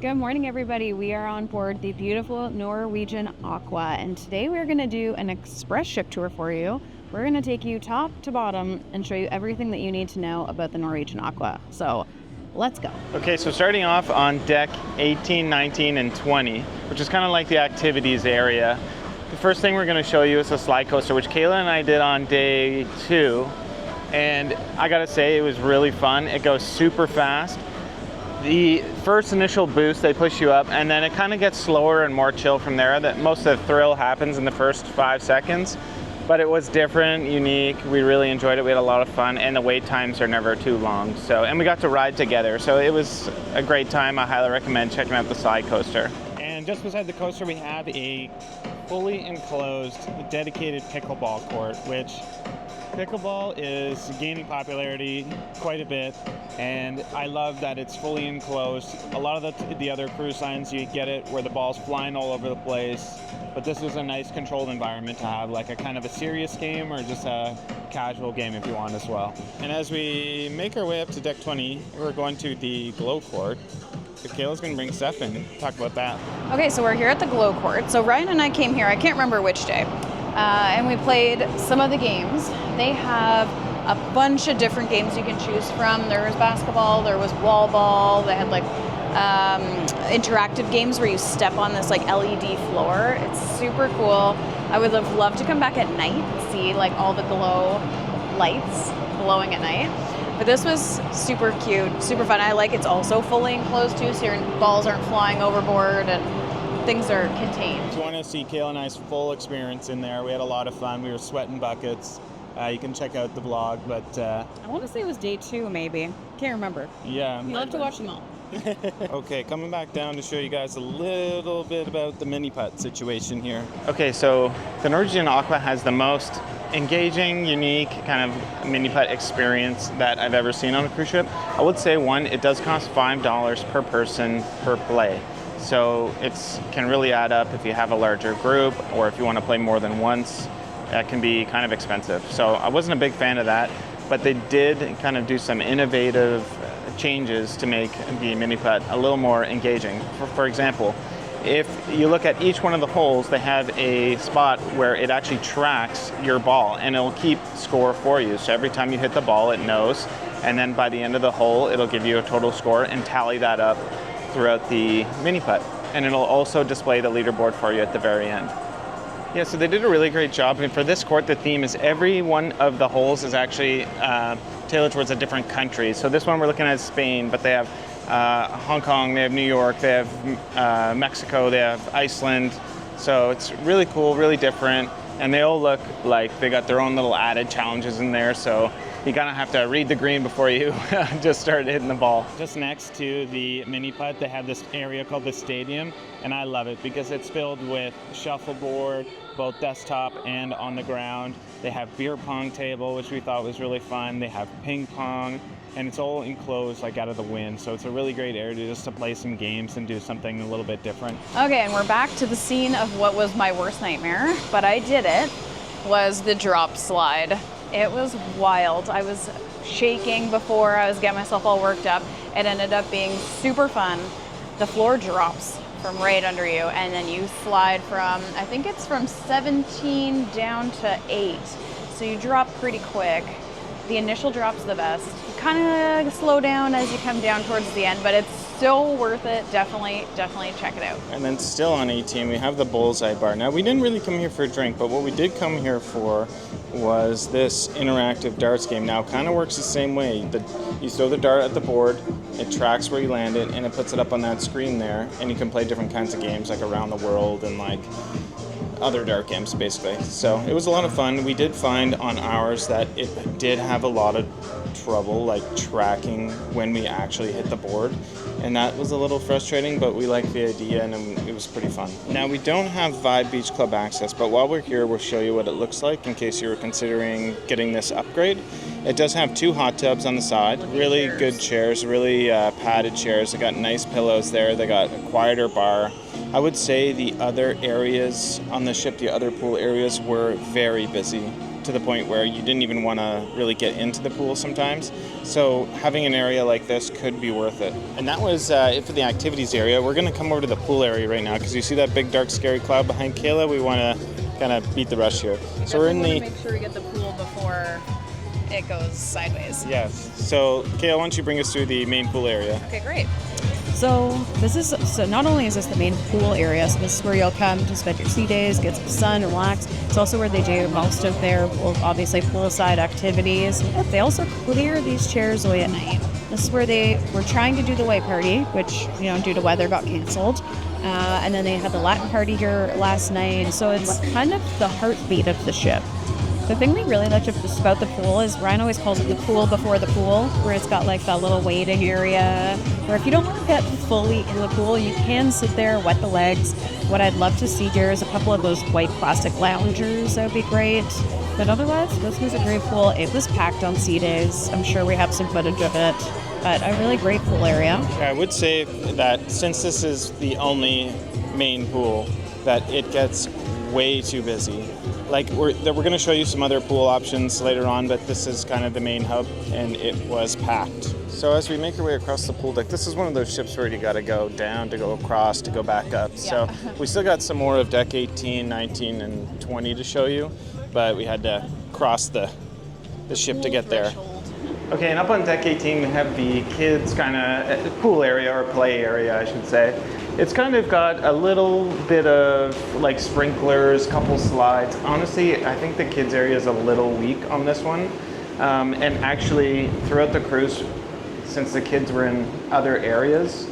Good morning, everybody. We are on board the beautiful Norwegian Aqua, and today we're going to do an express ship tour for you. We're going to take you top to bottom and show you everything that you need to know about the Norwegian Aqua. So let's go. Okay, so starting off on deck 18, 19, and 20, which is kind of like the activities area. The first thing we're going to show you is a slide coaster, which Kayla and I did on day 2. And I gotta say, it was really fun. It goes super fast. The first initial boost, they push you up, and then it kind of gets slower and more chill from there. That most of the thrill happens in the first 5 seconds, but it was different, unique. We really enjoyed it. We had a lot of fun, and the wait times are never too long. So, and we got to ride together, so it was a great time. I highly recommend checking out the slide coaster. And just beside the coaster, we have a fully enclosed, dedicated pickleball court, which pickleball is gaining popularity quite a bit, and I love that it's fully enclosed. A lot of the other cruise lines, you get it where the ball's flying all over the place, but this is a nice controlled environment to have like a kind of a serious game or just a casual game if you want as well. And as we make our way up to deck 20, we're going to the glow court. So Kayla's going to bring Steph in and talk about that. Okay, so we're here at the glow court. So Ryan and I came here, I can't remember which day, and we played some of the games. They have a bunch of different games you can choose from. There was basketball, there was wall ball, they had like interactive games where you step on this like LED floor. It's super cool. I would have loved to come back at night and see like all the glow lights glowing at night. But this was super cute, super fun. I like it's also fully enclosed too, so your balls aren't flying overboard and things are contained. If you want to see Kayla and I's full experience in there, we had a lot of fun. We were sweating buckets. You can check out the vlog, but I want to say it was day 2, maybe. Can't remember. Yeah. You'll have to watch them all. Okay, coming back down to show you guys a little bit about the mini putt situation here. Okay, so the Norwegian Aqua has the most engaging, unique kind of mini putt experience that I've ever seen on a cruise ship. I would say one, it does cost $5 per person per play. So it can really add up if you have a larger group or if you want to play more than once. That can be kind of expensive. So I wasn't a big fan of that, but they did kind of do some innovative changes to make the mini putt a little more engaging. For example, if you look at each one of the holes, they have a spot where it actually tracks your ball and it'll keep score for you. So every time you hit the ball, it knows, and then by the end of the hole, it'll give you a total score and tally that up throughout the mini putt. And it'll also display the leaderboard for you at the very end. Yeah, so they did a really great job. And for this court, the theme is every one of the holes is actually tailored towards a different country. So this one we're looking at Spain, but they have Hong Kong, they have New York, they have Mexico, they have Iceland. So it's really cool, really different. And they all look like they got their own little added challenges in there. So you kind of have to read the green before you just start hitting the ball. Just next to the mini putt, they have this area called the stadium, and I love it because it's filled with shuffleboard, both desktop and on the ground. They have beer pong table, which we thought was really fun. They have ping pong, and it's all enclosed like out of the wind. So it's a really great area just to play some games and do something a little bit different. Okay, and we're back to the scene of what was my worst nightmare, but I did it, was the drop slide. It was wild. I was shaking before I was getting myself all worked up. It ended up being super fun. The floor drops from right under you, and then you slide from, I think it's from 17 down to 8. So you drop pretty quick. The initial drop's the best. You kind of slow down as you come down towards the end, but it's so worth it. Definitely check it out. And then still on 18, we have the bullseye bar. Now, we didn't really come here for a drink, but what we did come here for was this interactive darts game. Now, it kind of works the same way. You throw the dart at the board, it tracks where you land it, and it puts it up on that screen there, and you can play different kinds of games, like around the world and like other dart games, basically. So it was a lot of fun. We did find on ours that it did have a lot of trouble like tracking when we actually hit the board, and that was a little frustrating, but we liked the idea and it was pretty fun. Now, we don't have Vibe Beach Club access, but while we're here, we'll show you what it looks like in case you were considering getting this upgrade. It does have 2 hot tubs on the side, really good chairs, really padded chairs. They got nice pillows there. They got a quieter bar. I would say the other areas on the ship, the other pool areas, were very busy. to the point where you didn't even want to really get into the pool sometimes. So having an area like this could be worth it. And that was it for the activities area. We're going to come over to the pool area right now because you see that big, dark, scary cloud behind Kayla. We want to kind of beat the rush here. So we're in the... Make sure we get the pool before it goes sideways. Yes. So Kayla, why don't you bring us through the main pool area? Okay, great. So not only is this the main pool area, so this is where you'll come to spend your sea days, get some sun, relax. It's also where they do most of their, obviously, poolside activities. They also clear these chairs away at night. This is where they were trying to do the white party, which, due to weather got canceled. And then they had the Latin party here last night. So it's kind of the heartbeat of the ship. The thing we really like about the pool is Ryan always calls it the pool before the pool, where it's got like that little waiting area where if you don't want to get fully in the pool, you can sit there, wet the legs. What I'd love to see here is a couple of those white plastic loungers. That would be great. But otherwise, this was a great pool. It was packed on sea days. I'm sure we have some footage of it. But a really great pool area. I would say that since this is the only main pool, that it gets way too busy. Like we're going to show you some other pool options later on, but this is kind of the main hub, and it was packed. So as we make our way across the pool deck, this is one of those ships where you got to go down to go across to go back up. Yeah. So we still got some more of deck 18, 19, and 20 to show you, but we had to cross the ship to get there. Okay, and up on deck 18 we have the kids kind of pool area, or play area I should say. It's kind of got a little bit of like sprinklers, couple slides. Honestly, I think the kids area is a little weak on this one. And actually throughout the cruise, since the kids were in other areas,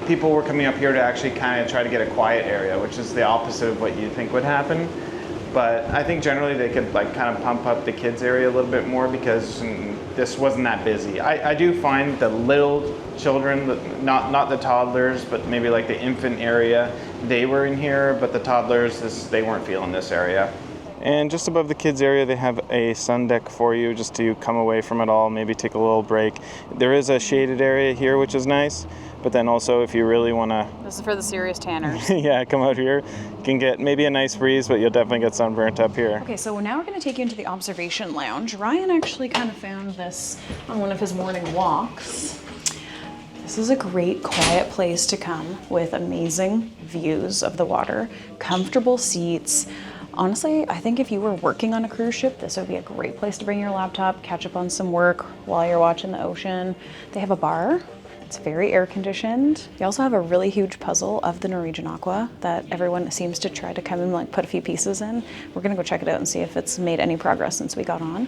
people were coming up here to actually kind of try to get a quiet area, which is the opposite of what you think would happen. But I think generally they could like kind of pump up the kids area a little bit more because this wasn't that busy. I do find the little children, not the toddlers, but maybe like the infant area, they were in here, but the toddlers, they weren't feeling this area. And just above the kids area, they have a sun deck for you just to come away from it all, maybe take a little break. There is a shaded area here, which is nice. But then also, if you really want to... This is for the serious tanners. Yeah, come out here. You can get maybe a nice breeze, but you'll definitely get sunburnt up here. Okay, so now we're going to take you into the observation lounge. Ryan actually kind of found this on one of his morning walks. This is a great, quiet place to come with amazing views of the water, comfortable seats. Honestly, I think if you were working on a cruise ship, this would be a great place to bring your laptop, catch up on some work while you're watching the ocean. They have a bar. It's very air conditioned. They also have a really huge puzzle of the Norwegian Aqua that everyone seems to try to come and like put a few pieces in. We're gonna go check it out and see if it's made any progress since we got on.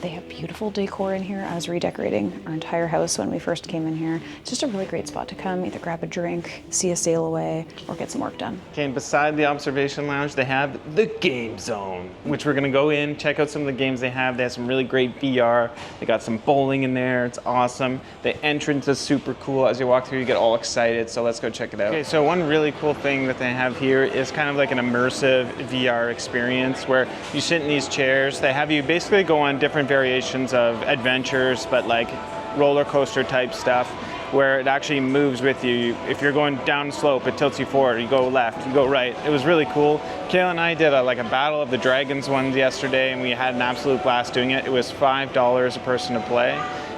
They have beautiful decor in here. I was redecorating our entire house when we first came in here. It's just a really great spot to come, either grab a drink, see a sail away, or get some work done. Okay, and beside the observation lounge, they have the game zone, which we're gonna go in, check out some of the games they have. They have some really great VR. They got some bowling in there. It's awesome. The entrance is super cool. As you walk through, you get all excited, so let's go check it out. Okay, so one really cool thing that they have here is kind of like an immersive VR experience where you sit in these chairs. They have you basically go on different variations of adventures, but like roller coaster type stuff, where it actually moves with you. If you're going down the slope, it tilts you forward. You go left, you go right. It was really cool. Kayla and I did a Battle of the Dragons one yesterday, and we had an absolute blast doing it. It was $5 a person to play.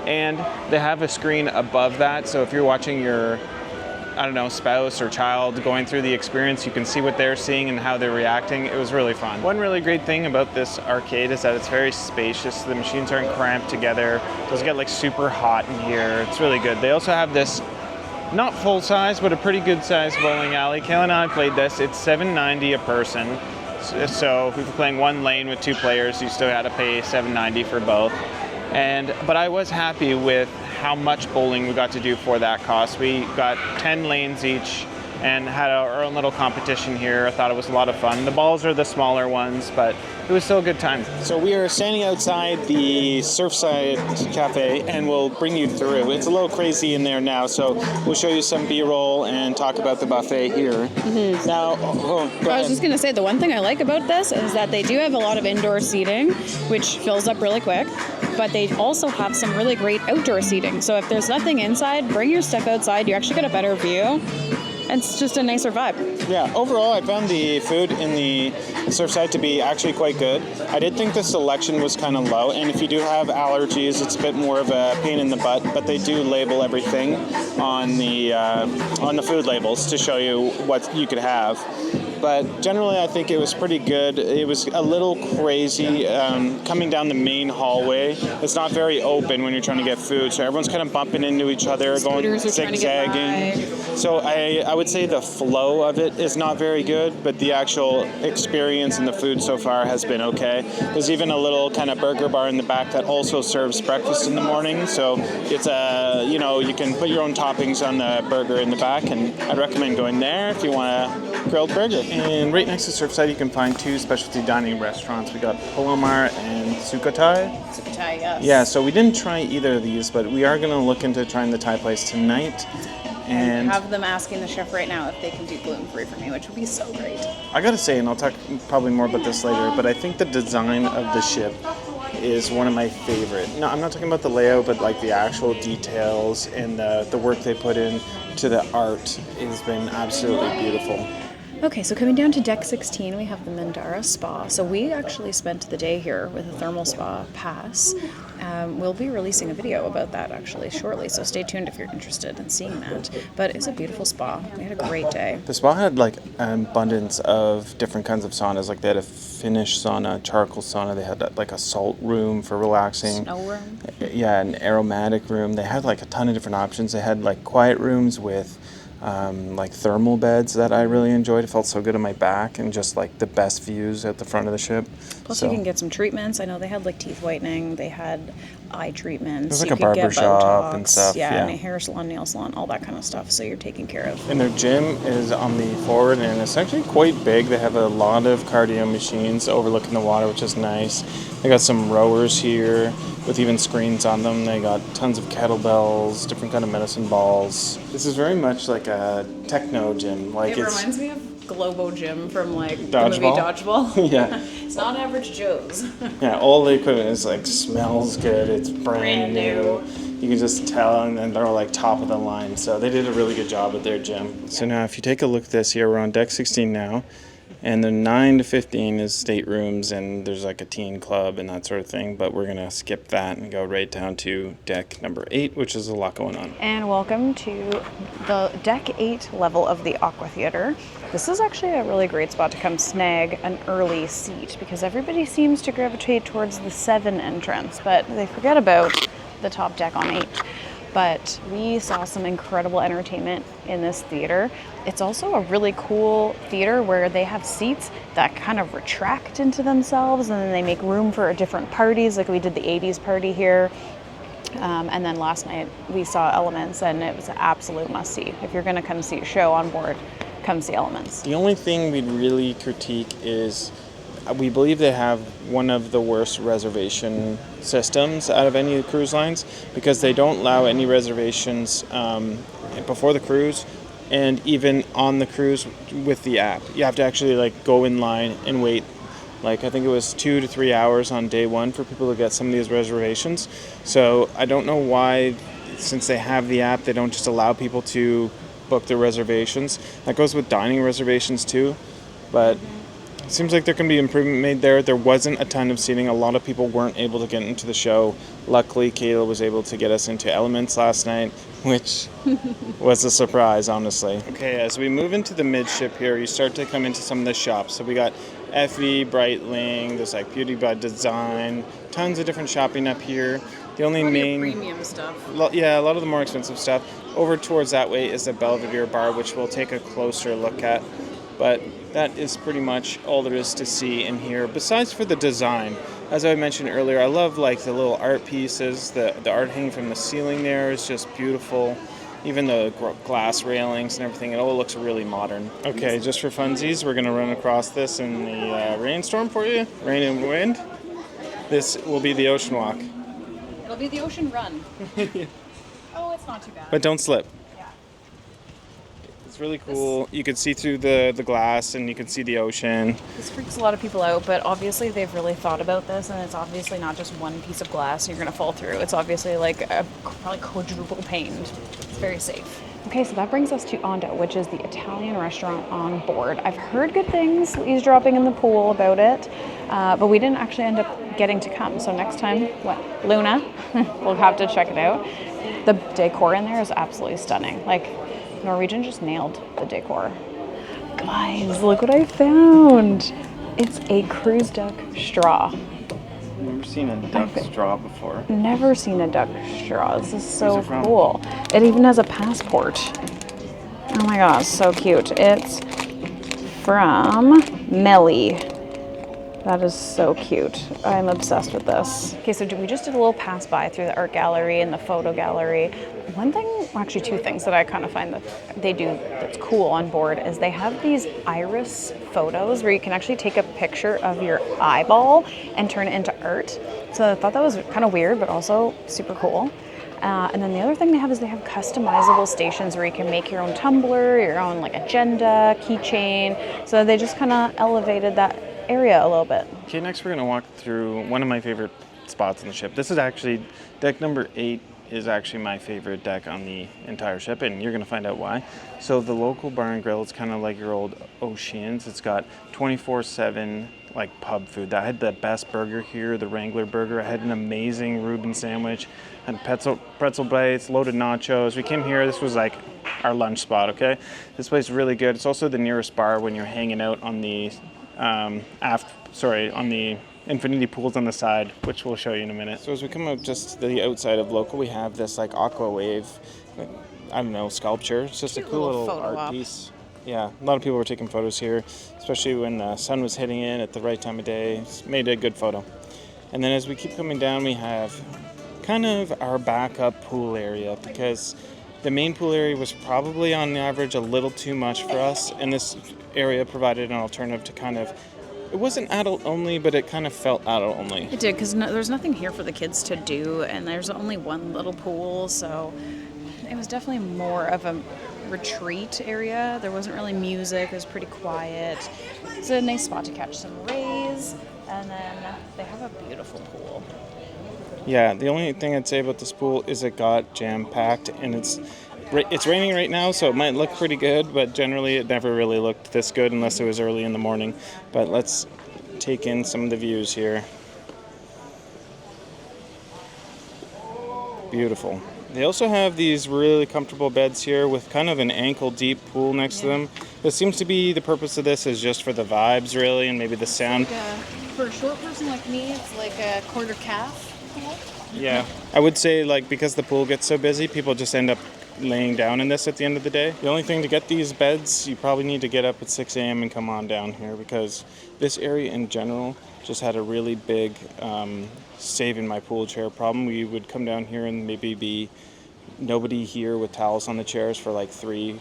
And they have a screen above that, so if you're watching your, I don't know, spouse or child going through the experience, you can see what they're seeing and how they're reacting. It was really fun. One really great thing about this arcade is that it's very spacious. The machines aren't cramped together. It doesn't get super hot in here. It's really good. They also have this, not full size, but a pretty good size bowling alley. Kayla and I played this. It's $7.90 a person. So if we were playing one lane with two players, you still had to pay $7.90 for both. But I was happy with how much bowling we got to do for that cost. We got 10 lanes each and had our own little competition here. I thought it was a lot of fun. The balls are the smaller ones, but it was still a good time. So we are standing outside the Surfside Cafe, and we'll bring you through. It's a little crazy in there now, so we'll show you some B-roll and talk about the buffet here. Mm-hmm. Now, I was just going to say, the one thing I like about this is that they do have a lot of indoor seating, which fills up really quick, but they also have some really great outdoor seating. So if there's nothing inside, bring your stuff outside. You actually get a better view. it's just a nicer vibe. Yeah, overall, I found the food in the Surfside to be actually quite good. I did think the selection was kind of low, and if you do have allergies, it's a bit more of a pain in the butt, but they do label everything on the food labels to show you what you could have. But generally, I think it was pretty good. It was a little crazy coming down the main hallway. It's not very open when you're trying to get food, so everyone's kind of bumping into each other, going zigzagging. So I would say the flow of it is not very good, but the actual experience in the food so far has been okay. There's even a little kind of burger bar in the back that also serves breakfast in the morning. So it's you can put your own toppings on the burger in the back, and I'd recommend going there if you want a grilled burger. And right next to Surfside, you can find 2 specialty dining restaurants. We got Palomar and Sukhothai. Sukhothai, yes. Yeah, so we didn't try either of these, but we are going to look into trying the Thai place tonight. And have them asking the chef right now if they can do gluten-free for me, which would be so great. I gotta say, and I'll talk probably more about this later, but I think the design of the ship is one of my favorite. No, I'm not talking about the layout, but like the actual details and the work they put in to the art has been absolutely beautiful. Okay, so coming down to deck 16, we have the Mandara Spa. So we actually spent the day here with a thermal spa pass. We'll be releasing a video about that actually shortly, so stay tuned if you're interested in seeing that. But it's a beautiful spa. We had a great day. The spa had like an abundance of different kinds of saunas. Like they had a Finnish sauna, charcoal sauna. They had like a salt room for relaxing. Snow room. Yeah, an aromatic room. They had like a ton of different options. They had like quiet rooms with like thermal beds that I really enjoyed. It felt so good on my back, and just like the best views at the front of the ship. Plus you can get some treatments. I know they had like teeth whitening, they had eye treatments. There's like a barber shop and stuff. Yeah, and a hair salon, nail salon, all that kind of stuff. So you're taken care of. And their gym is on the forward, and it's actually quite big. They have a lot of cardio machines overlooking the water, which is nice. They got some rowers here with even screens on them. They got tons of kettlebells, different kind of medicine balls. This is very much like a techno gym. Like It reminds me of Globo Gym from like Dodgeball? the movie Dodgeball. Yeah. It's not average Joe's. Yeah, all the equipment is like smells good. It's brand new. You can just tell, and then they're like top of the line. So they did a really good job with their gym. So now if you take a look at this here, we're on deck 16 now. And the 9 to 15 is staterooms, and there's like a teen club and that sort of thing. But we're going to skip that and go right down to deck number 8, which is a lot going on. And welcome to the deck 8 level of the Aqua Theater. This is actually a really great spot to come snag an early seat because everybody seems to gravitate towards the 7 entrance, but they forget about the top deck on 8. But we saw some incredible entertainment in this theater. It's also a really cool theater where they have seats that kind of retract into themselves, and then they make room for different parties, like we did the 80s party here. And then last night we saw Elements, and it was an absolute must-see. If you're gonna come see a show on board, come see Elements. The only thing we'd really critique is we believe they have one of the worst reservation systems out of any of the cruise lines because they don't allow any reservations before the cruise and even on the cruise with the app. You have to actually like go in line and wait. Like I think it was 2 to 3 hours on day 1 for people to get some of these reservations. So I don't know why, since they have the app, they don't just allow people to book their reservations. That goes with dining reservations too, but it seems like there can be improvement made there. There wasn't a ton of seating. A lot of people weren't able to get into the show. Luckily, Kayla was able to get us into Elements last night, which was a surprise, honestly. Okay, as we move into the midship here, you start to come into some of the shops. So we got Effie, Breitling, there's like Beauty by Design, tons of different shopping up here. The only main premium stuff. Yeah, a lot of the more expensive stuff. Over towards that way is the Belvedere bar, which we'll take a closer look at. But that is pretty much all there is to see in here, besides for the design. As I mentioned earlier, I love like the little art pieces. The art hanging from the ceiling there is just beautiful. Even the glass railings and everything, it all looks really modern. Okay, just for funsies, we're going to run across this in the rainstorm for you. Rain and wind. This will be the ocean walk. It'll be the ocean run. Oh, it's not too bad. But don't slip. Yeah. It's really cool. You can see through the glass and you can see the ocean. This freaks a lot of people out, but obviously they've really thought about this, and it's obviously not just one piece of glass you're going to fall through. It's obviously like probably quadruple paned. It's very safe. Okay, so that brings us to Ondo, which is the Italian restaurant on board. I've heard good things eavesdropping in the pool about it, but we didn't actually end up getting to come. So next time, Luna, we'll have to check it out. The decor in there is absolutely stunning. Like, Norwegian just nailed the decor. Guys, look what I found. It's a cruise duck straw. Never seen a duck straw before. Never seen a duck straw. This is so cool. It even has a passport. Oh my gosh, so cute. It's from Melly. That is so cute. I'm obsessed with this. Okay, so we just did a little pass by through the art gallery and the photo gallery. One thing, well, actually two things that I kind of find that they do that's cool on board is they have these iris photos where you can actually take a picture of your eyeball and turn it into art. So I thought that was kind of weird, but also super cool. And then the other thing they have is they have customizable stations where you can make your own tumbler, your own like agenda, keychain. So they just kind of elevated that area a little bit. Okay, next we're gonna walk through one of my favorite spots on the ship. This is actually deck number 8 is actually my favorite deck on the entire ship, and you're gonna find out why. So the local bar and grill, it's kind of like your old Oceans. It's got 24/7 like pub food. I had the best burger here, the Wrangler burger. I had an amazing Reuben sandwich, had pretzel bites, loaded nachos. We came here, this was like our lunch spot, okay? This place is really good. It's also the nearest bar when you're hanging out on the on the infinity pools on the side, which we'll show you in a minute. So as we come up just to the outside of local, we have this like aqua wave, I don't know, sculpture. It's just Cute a cool little art op. piece. Yeah, a lot of people were taking photos here, especially when the sun was hitting in at the right time of day. It's made a good photo. And then as we keep coming down, we have kind of our backup pool area, because the main pool area was probably on average a little too much for us, and this area provided an alternative to kind of, it wasn't adult only, but it kind of felt adult only. It did, because there's nothing here for the kids to do, and there's only one little pool, so it was definitely more of a retreat area. There wasn't really music, it was pretty quiet. It's a nice spot to catch some rays, and then they have a beautiful pool. Yeah, the only thing I'd say about this pool is it got jam-packed, and it's raining right now, so it might look pretty good, but generally it never really looked this good unless it was early in the morning. But let's take in some of the views here. Beautiful. They also have these really comfortable beds here with kind of an ankle-deep pool next to them. It seems to be the purpose of this is just for the vibes, really, and maybe the sound. For a short person like me, it's like a quarter calf. Yeah, I would say like because the pool gets so busy, people just end up laying down in this at the end of the day. The only thing to get these beds, you probably need to get up at 6 a.m. and come on down here, because this area in general just had a really big saving my pool chair problem. We would come down here and maybe be nobody here with towels on the chairs for like 3-4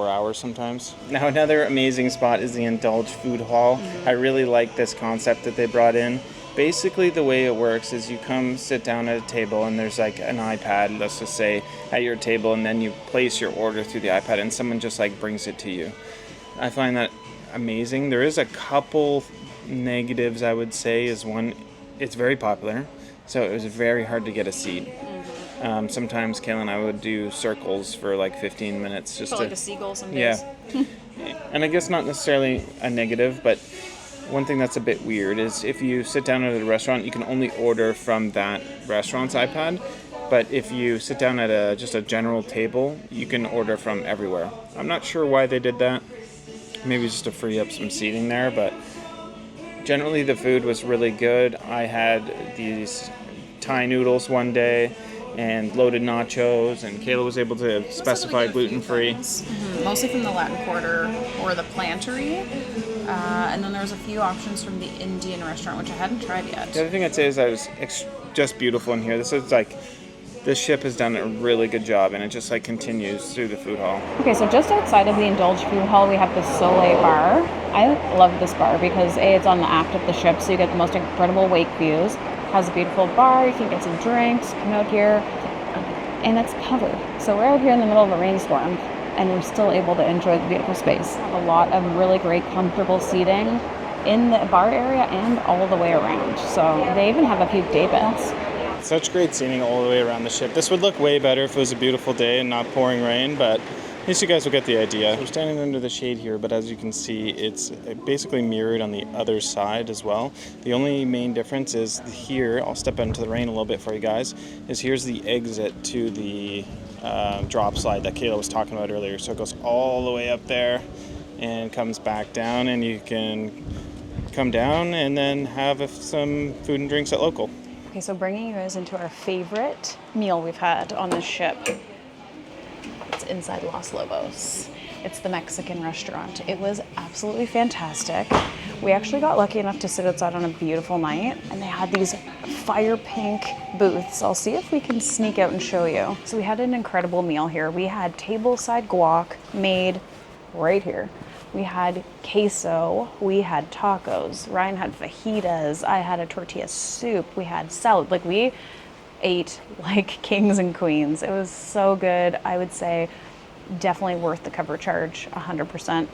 hours sometimes. Now another amazing spot is the Indulge food hall. I really like this concept that they brought in. Basically the way it works is you come sit down at a table and there's like an iPad, let's just say, at your table, and then you place your order through the iPad and someone just like brings it to you. I find that amazing. There is a couple negatives, I would say. Is one, it's very popular, so it was very hard to get a seat. Sometimes Kayla and I would do circles for like 15 minutes just like a seagull some days. Yeah. And I guess not necessarily a negative, but one thing that's a bit weird is if you sit down at a restaurant, you can only order from that restaurant's iPad. But if you sit down at just a general table, you can order from everywhere. I'm not sure why they did that. Maybe just to free up some seating there, but generally the food was really good. I had these Thai noodles one day and loaded nachos, and Kayla was able to specify gluten-free. Mostly from the Latin Quarter or the Plantery. And then there was a few options from the Indian restaurant, which I hadn't tried yet. The other thing I'd say is that it's just beautiful in here. This ship has done a really good job, and it just like continues through the food hall. Okay, so just outside of the Indulge food hall, we have the Soleil bar. I love this bar because A, it's on the aft of the ship, so you get the most incredible wake views. It has a beautiful bar, you can get some drinks, come out here, and it's covered. So we're out here in the middle of a rainstorm, and we're still able to enjoy the beautiful space. A lot of really great comfortable seating in the bar area and all the way around. So they even have a few day beds. Such great seating all the way around the ship. This would look way better if it was a beautiful day and not pouring rain, but At least you guys will get the idea. We're standing under the shade here, but as you can see, it's basically mirrored on the other side as well. The only main difference is here, I'll step out into the rain a little bit for you guys, is here's the exit to the drop slide that Kayla was talking about earlier. So it goes all the way up there and comes back down, and you can come down and then have some food and drinks at local. Okay, so bringing you guys into our favorite meal we've had on this ship. It's inside Los Lobos. It's the Mexican restaurant. It was absolutely fantastic. We actually got lucky enough to sit outside on a beautiful night, and they had these fire pink booths. I'll see if we can sneak out and show you. So we had an incredible meal here. We had tableside guac made right here. We had queso, we had tacos, Ryan had fajitas, I had a tortilla soup, we had salad. Like, we ate like kings and queens. It was so good. I would say definitely worth the cover charge, 100%.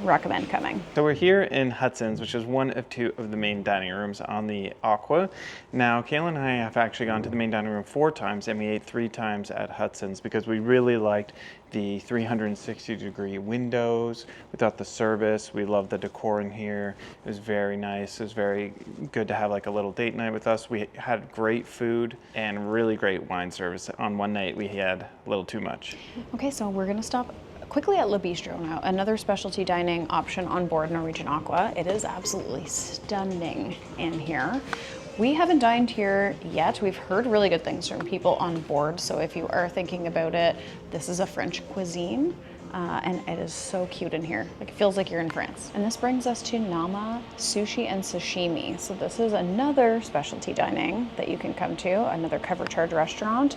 Recommend coming. So we're here in Hudson's, which is one of two of the main dining rooms on the Aqua. Now, Kayla and I have actually gone to the main dining room 4 times, and we ate 3 times at Hudson's because we really liked the 360-degree windows. We thought the service, we loved the decor in here. It was very nice. It was very good to have like a little date night with us. We had great food and really great wine service. On one night, we had a little too much. Okay, so we're gonna stop quickly at Le Bistro now, another specialty dining option on board Norwegian Aqua. It is absolutely stunning in here. We haven't dined here yet. We've heard really good things from people on board, so if you are thinking about it, this is a French cuisine, and it is so cute in here. Like, it feels like you're in France. And this brings us to Nama Sushi and Sashimi. So this is another specialty dining that you can come to, another cover charge restaurant.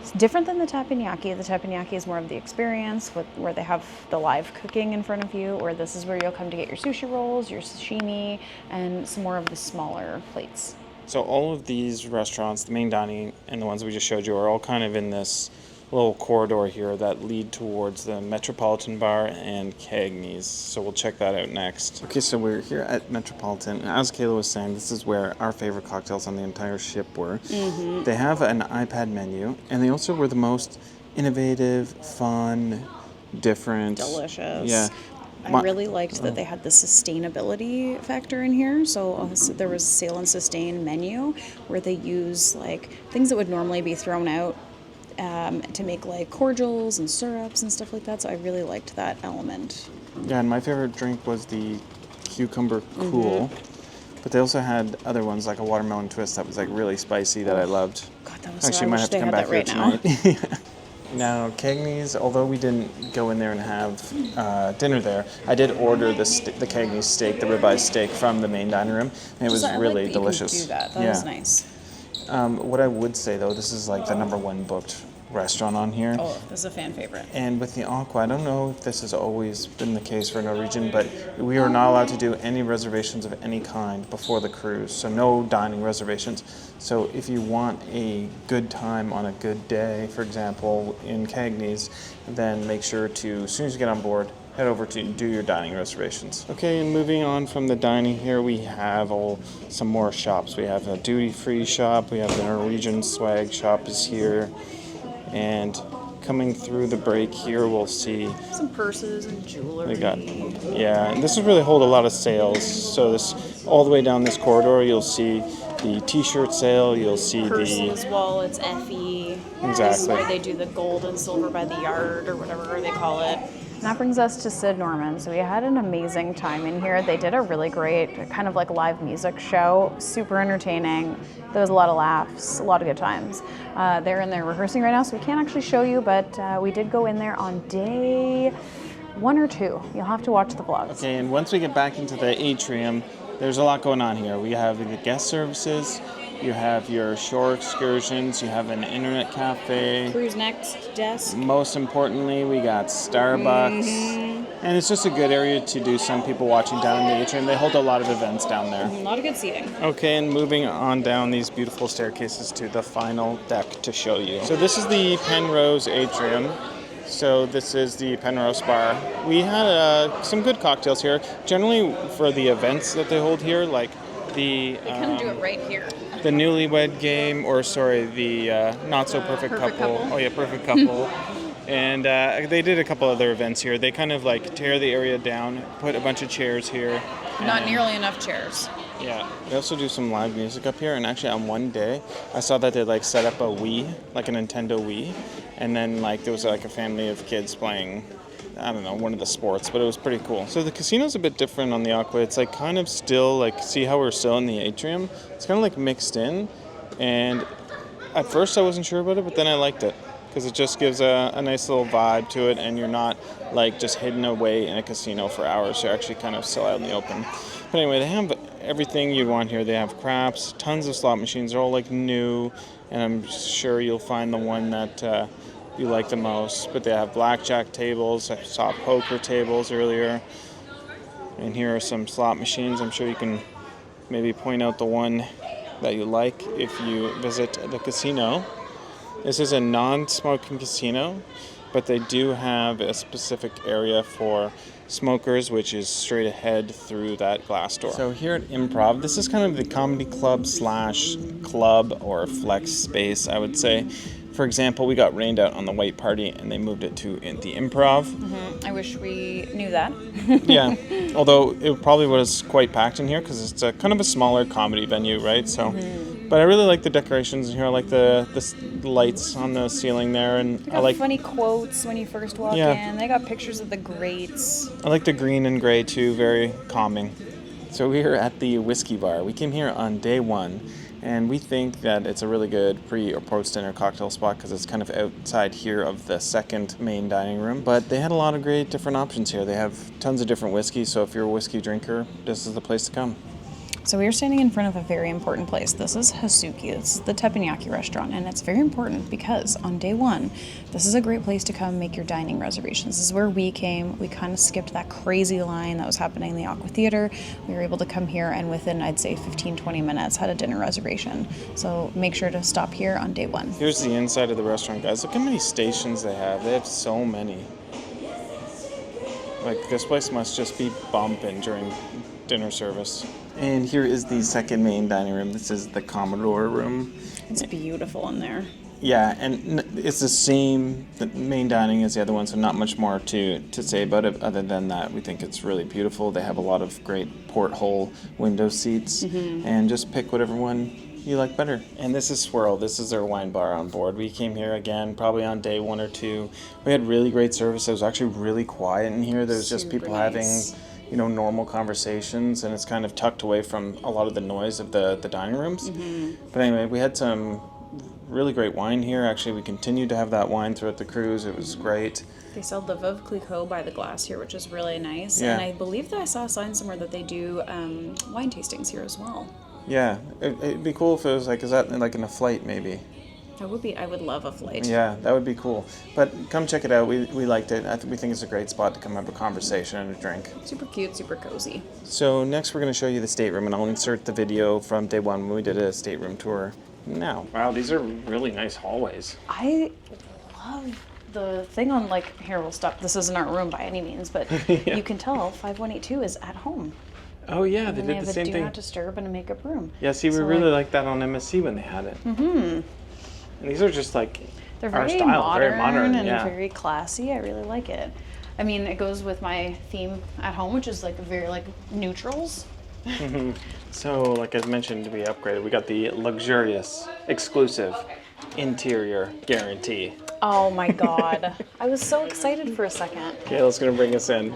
It's different than the teppanyaki. The teppanyaki is more of the experience where they have the live cooking in front of you, or this is where you'll come to get your sushi rolls, your sashimi, and some more of the smaller plates. So all of these restaurants, the main dining and the ones we just showed you, are all kind of in this little corridor here that lead towards the Metropolitan Bar and Cagney's. So we'll check that out next. Okay, so we're here at Metropolitan, and as Kayla was saying, this is where our favorite cocktails on the entire ship were. Mm-hmm. They have an iPad menu, and they also were the most innovative, fun, different. Delicious. Yeah. I really liked that they had the sustainability factor in here. So there was Sail and Sustain menu where they use like things that would normally be thrown out to make like cordials and syrups and stuff like that. So I really liked that element. Yeah, and my favorite drink was the cucumber cool. Mm-hmm. But they also had other ones like a watermelon twist that was like really spicy that I loved. God, that was Actually, so, I might wish have they to come had back that here right tonight. now. Now, Cagney's, although we didn't go in there and have dinner there, I did order the Cagney's steak, the ribeye steak from the main dining room, and it was really like that delicious. You can do that. That was nice. What I would say though, this is like the #1 booked restaurant on here. Oh, this is a fan favorite. And with the Aqua, I don't know if this has always been the case for Norwegian, but we are not allowed to do any reservations of any kind before the cruise, so no dining reservations. So if you want a good time on a good day, for example, in Cagney's, then make sure to, as soon as you get on board, head over to do your dining reservations. Okay, and moving on from the dining here, we have some more shops. We have a duty-free shop, we have the Norwegian swag shop is here, and coming through the break here, we'll see some purses and jewelry. And this will really hold a lot of sales. So this, all the way down this corridor, you'll see the t-shirt sale, you'll see purses, wallets, Effie. Exactly. This is where they do the gold and silver by the yard, or whatever they call it. And that brings us to Sid Norman. So we had an amazing time in here. They did a really great kind of like live music show, super entertaining. There was a lot of laughs, a lot of good times. They're in there rehearsing right now, so we can't actually show you, but we did go in there on day 1 or 2. You'll have to watch the vlogs. Okay, and once we get back into the atrium, there's a lot going on here. We have the guest services, you have your shore excursions, you have an internet cafe. Cruise next desk. Most importantly, we got Starbucks. Mm-hmm. And it's just a good area to do some people watching down in the atrium. They hold a lot of events down there. A lot of good seating. Okay, and moving on down these beautiful staircases to the final deck to show you. So this is the Penrose Atrium. So this is the Penrose Bar. We had some good cocktails here. Generally for the events that they hold here, like the... They kind of do it right here. The newlywed game, or sorry, the not so perfect couple. Oh yeah, perfect couple. And they did a couple other events here. They kind of like tear the area down, put a bunch of chairs here. Not nearly enough chairs. Yeah. They also do some live music up here. And actually on one day, I saw that they like set up a Wii, like a Nintendo Wii. And then like there was like a family of kids playing, I don't know, one of the sports, but it was pretty cool. So the casino's a bit different on the Aqua. It's like kind of still like, see how we're still in the Atrium? It's kind of like mixed in. And at first I wasn't sure about it, but then I liked it. Because it just gives a nice little vibe to it, and you're not like just hidden away in a casino for hours. You're actually kind of still out in the open. But anyway, they have everything you'd want here. They have craps, tons of slot machines. They're all like new, and I'm sure you'll find the one that you like the most. But they have blackjack tables. I saw poker tables earlier. And here are some slot machines. I'm sure you can maybe point out the one that you like if you visit the casino. This is a non-smoking casino, but they do have a specific area for smokers, which is straight ahead through that glass door. So here at Improv, this is kind of the comedy club / club or flex space, I would say. For example, we got rained out on the white party, and they moved it to the Improv. Mm-hmm. I wish we knew that. Yeah, although it probably was quite packed in here because it's a kind of a smaller comedy venue, right? So. But I really like the decorations in here. I like the lights on the ceiling there, and They got funny quotes when you first walk in. They got pictures of the greats. I like the green and gray too, very calming. So we're at the whiskey bar. We came here on day one, and we think that it's a really good pre or post dinner cocktail spot because it's kind of outside here of the second main dining room. But they had a lot of great different options here. They have tons of different whiskeys, so if you're a whiskey drinker, this is the place to come. So we are standing in front of a very important place. This is Hasuki. This is the Teppanyaki restaurant, and it's very important because on day one, this is a great place to come make your dining reservations. This is where we came. We kind of skipped that crazy line that was happening in the Aqua Theater. We were able to come here and within, I'd say, 15-20 minutes had a dinner reservation. So make sure to stop here on day one. Here's the inside of the restaurant, guys. Look how many stations they have. They have so many. Like, this place must just be bumping during dinner service. And here is the second main dining room. This is the Commodore room. It's beautiful in there. Yeah, and it's the same main dining as the other one, so not much more to say about it other than that we think it's really beautiful. They have a lot of great porthole window seats, and just pick whatever one you like better. And this is Swirl. This is their wine bar on board. We came here again probably on day 1 or 2. We had really great service. It was actually really quiet in here. There's just people having normal conversations, and it's kind of tucked away from a lot of the noise of the dining rooms. But anyway, we had some really great wine here. Actually, we continued to have that wine throughout the cruise. It was great. They sell the Veuve Clicquot by the glass here, which is really nice. Yeah. And I believe that I saw a sign somewhere that they do wine tastings here as well. Yeah, it'd be cool if it was like, is that like in a flight maybe? That would be, I would love a flight. Yeah, that would be cool. But come check it out. We liked it. We think it's a great spot to come have a conversation and a drink. Super cute, super cozy. So next we're going to show you the stateroom, and I'll insert the video from day 1 when we did a stateroom tour now. Wow, these are really nice hallways. I love the thing on, like, here, we'll stop. This isn't our room by any means, but you can tell 5182 is at home. Oh yeah, they And did the same they have a do thing. not disturb and a makeup room. Yeah, see, we So, really liked that on MSC when they had it. And these are just like they're our very style, modern, very modern, and yeah. very classy. I really like it. I mean, it goes with my theme at home, which is like very like neutrals. So, like I mentioned, we upgraded. We got the luxurious, exclusive interior guarantee. Oh my god. I was so excited for a second. Kayla's gonna bring us in.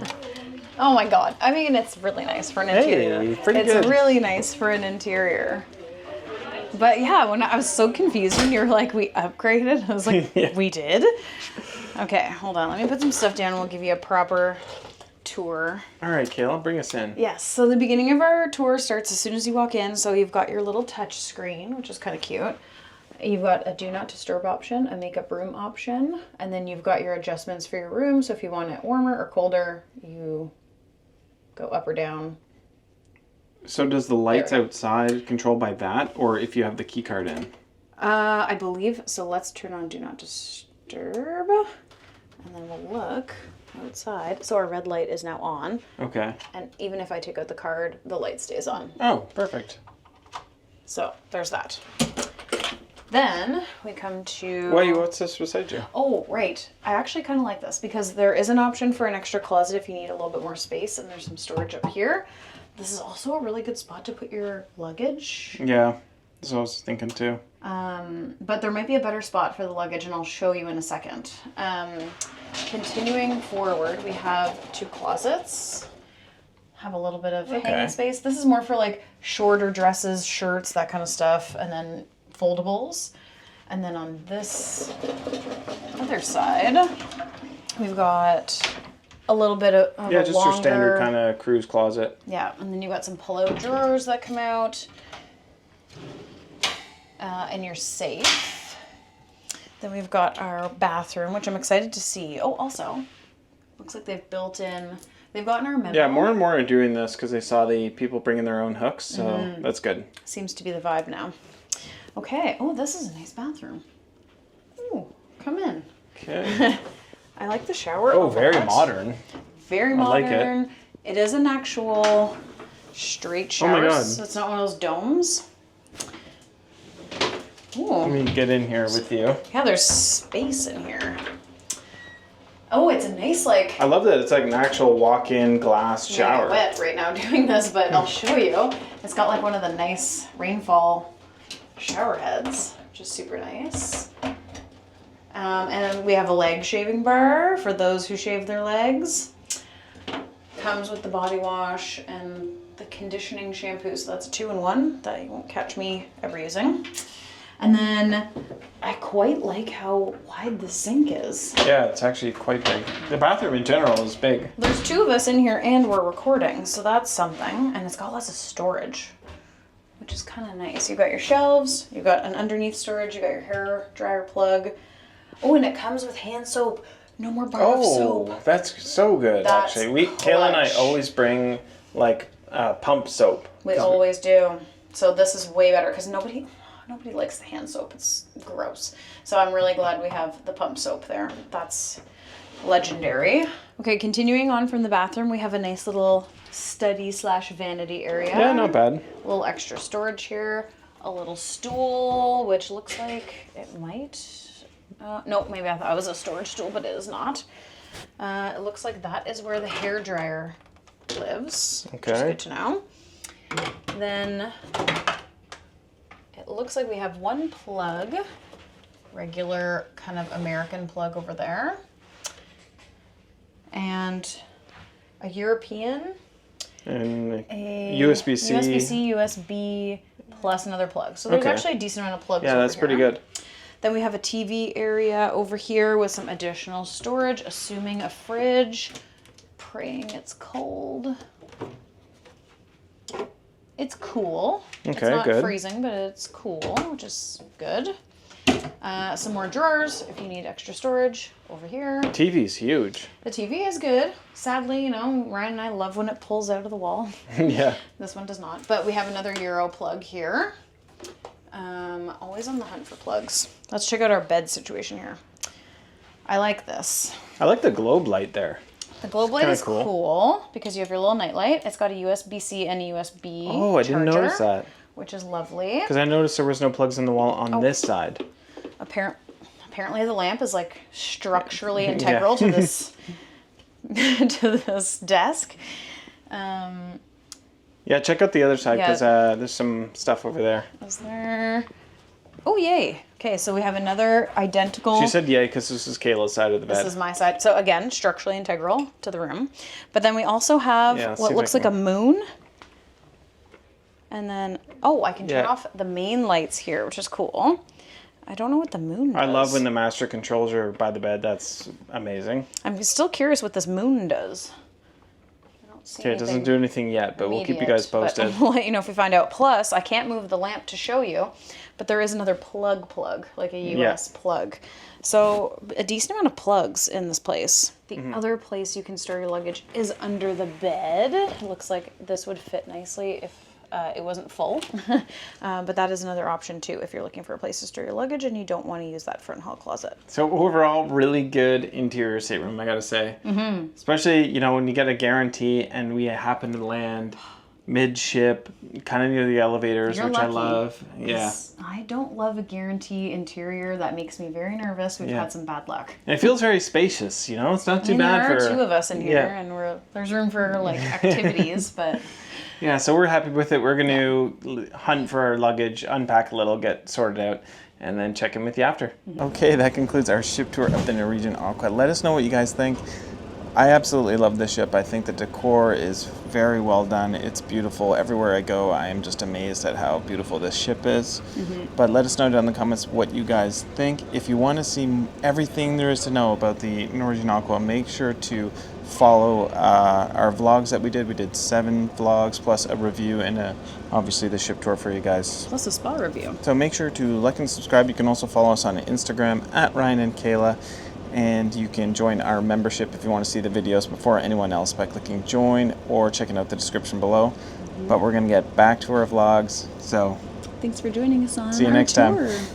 Oh my god. I mean, it's really nice for an interior. Hey, pretty it's good. really nice for an interior. But yeah, when I was so confused when you were like, we upgraded, I was like, Yeah. We did? Okay, hold on. Let me put some stuff down and we'll give you a proper tour. All right, Kayla, bring us in. Yes, so the beginning of our tour starts as soon as you walk in. So you've got your little touch screen, which is kind of cute. You've got a do not disturb option, a makeup room option, and then you've got your adjustments for your room. So if you want it warmer or colder, you go up or down. So does the lights outside control by that, or if you have the key card in? I believe, so let's turn on do not disturb, and then we'll look outside. So our red light is now on, Okay. and even if I take out the card, the light stays on. Oh, perfect. So there's that. Then we come to... Wait, what's this beside you? Oh, right. I actually kind of like this because there is an option for an extra closet if you need a little bit more space, and there's some storage up here. This is also a really good spot to put your luggage. Yeah, that's what I was thinking too. But there might be a better spot for the luggage, and I'll show you in a second. Continuing forward, we have 2 closets. Have a little bit of hanging space. This is more for like shorter dresses, shirts, that kind of stuff, and then foldables. And then on this other side, we've got a little bit of Yeah, a just longer, your standard kind of cruise closet. Yeah, and then you got some pull-out drawers that come out. And your safe. Then we've got our bathroom, which I'm excited to see. Oh, also, looks like they've built in... They've gotten our memo. Yeah, more and more are doing this because they saw the people bringing their own hooks, so that's good. Seems to be the vibe now. Okay. Oh, this is a nice bathroom. Ooh, come in. Okay. I like the shower. Oh, very outlet. modern. Very I like modern. It is an actual straight shower. Oh my God. So it's not one of those domes. Ooh. Let me get in here with you. Yeah, there's space in here. Oh, it's a nice like... I love that it's like an actual walk-in glass shower. I'm wet right now doing this, but I'll show you. It's got like one of the nice rainfall shower heads, which is super nice. And we have a leg shaving bar for those who shave their legs. Comes with the body wash and the conditioning shampoo, so that's a 2-in-1 that you won't catch me ever using. And then I quite like how wide the sink is. Yeah, it's actually quite big. The bathroom in general is big. There's 2 of us in here and we're recording, so that's something. And it's got lots of storage, which is kind of nice. You've got your shelves, you've got an underneath storage, you got your hair dryer plug. Oh, and it comes with hand soap. No more bar of soap. Oh, that's so good, That's actually. Kayla and I clutch. always bring like pump soap. We always do. So this is way better because nobody likes the hand soap. It's gross. So I'm really glad we have the pump soap there. That's legendary. Okay, continuing on from the bathroom, we have a nice little study/vanity area. Yeah, not bad. A little extra storage here. A little stool, which looks like it might... no, maybe I thought it was a storage stool, but it is not. It looks like that is where the hair dryer lives, which is good to know. Then it looks like we have 1 plug, regular kind of American plug over there, and a European, And a USB-C. USB-C, USB plus another plug. So there's actually a decent amount of plugs. Yeah, that's pretty good. Then we have a TV area over here with some additional storage, assuming a fridge. Praying it's cold. It's cool. Okay, it's not good. freezing, but it's cool, which is good. Some more drawers if you need extra storage over here. TV's huge. The TV is good. Sadly, you know, Ryan and I love when it pulls out of the wall. Yeah. This one does not. But we have another Euro plug here. Always on the hunt for plugs. Let's check out our bed situation here. I like this. I like the globe light there. The globe light is cool. cool because you have your little night light. It's got a USB-C and a USB Oh, I didn't charger, notice that. which is lovely. Because I noticed there was no plugs in the wall on this side. Apparently the lamp is like structurally integral to this to this desk. Yeah, check out the other side Yeah. because there's some stuff over there. Is there... Oh, yay. Okay, so we have another identical... She said yay because this is Kayla's side of the bed. This is my side. So again, structurally integral to the room. But then we also have let's see what if looks I like a can- moon. And then, oh, I can turn Yeah. off the main lights here, which is cool. I don't know what the moon does. I love when the master controls are by the bed. That's amazing. I'm still curious what this moon does. I don't see Okay, it doesn't anything do anything yet, but we'll keep you guys immediate, but posted. We'll let you know if we find out. Plus, I can't move the lamp to show you, but there is another plug, like a US plug. So a decent amount of plugs in this place. The Mm-hmm. other place you can store your luggage is under the bed. It looks like this would fit nicely if it wasn't full. But that is another option too if you're looking for a place to store your luggage and you don't want to use that front hall closet. So overall, really good interior stateroom, I gotta say. Mm-hmm. Especially, you know, when you get a guarantee and we happen to land midship, kind of near the elevators, You're which I lucky, love. Yeah. 'cause I don't love a guarantee interior. That makes me very nervous. We've had some bad luck. And it feels very spacious, you know? It's not too bad there for... are two of us in here, and there's room for like activities, but... Yeah, so we're happy with it. We're going to hunt for our luggage, unpack a little, get sorted out, and then check in with you after. Okay, that concludes our ship tour of the Norwegian Aqua. Let us know what you guys think. I absolutely love this ship. I think the decor is very well done. It's beautiful. Everywhere I go, I am just amazed at how beautiful this ship is. But let us know down in the comments what you guys think. If you want to see everything there is to know about the Norwegian Aqua, make sure to follow our vlogs that we did. We did 7 vlogs plus a review and obviously the ship tour for you guys. Plus a spa review. So make sure to like and subscribe. You can also follow us on Instagram at Ryan and Kayla. And you can join our membership if you want to see the videos before anyone else by clicking join or checking out the description below. But we're going to get back to our vlogs. So Thanks for joining us on see you our next tour. time.